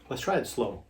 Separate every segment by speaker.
Speaker 1: Let's try it slow.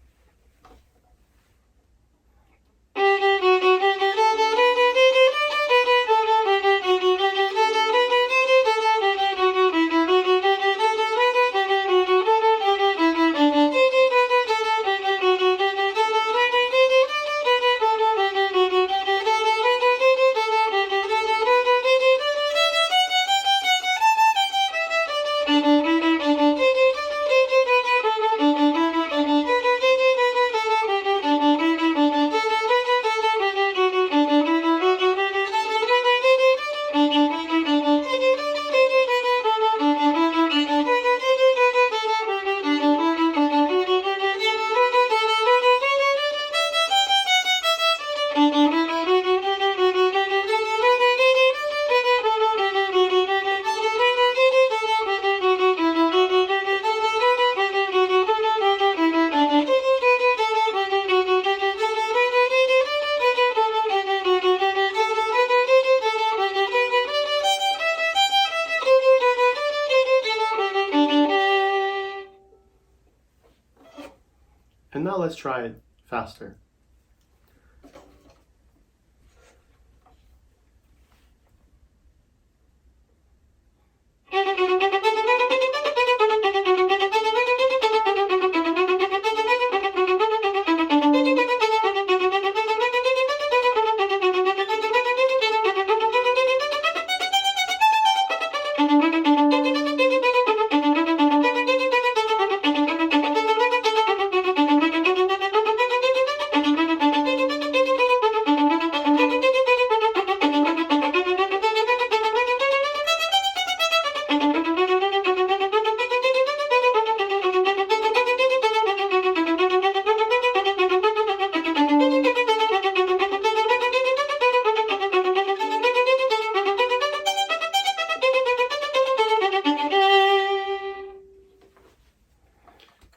Speaker 1: And now let's try it faster.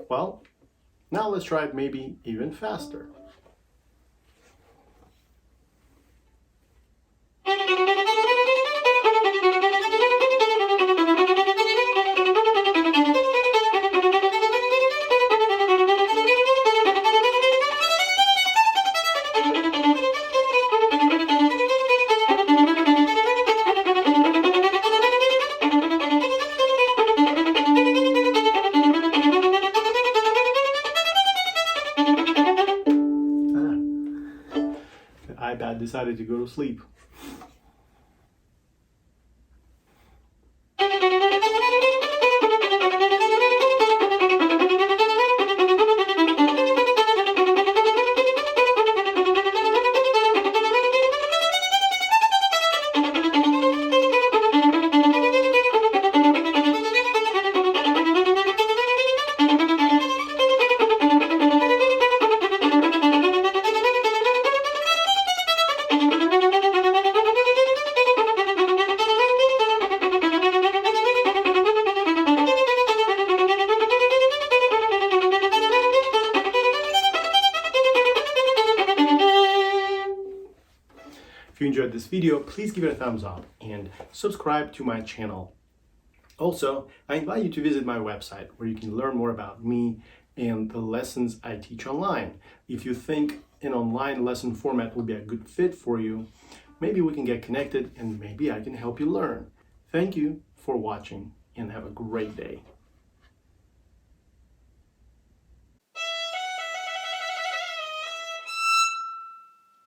Speaker 1: Well, now let's try it maybe even faster. The iPad decided to go to sleep. If you enjoyed this video, please give it a thumbs up and subscribe to my channel. Also, I invite you to visit my website where you can learn more about me and the lessons I teach online. If you think an online lesson format will be a good fit for you, maybe we can get connected and maybe I can help you learn. Thank you for watching and have a great day.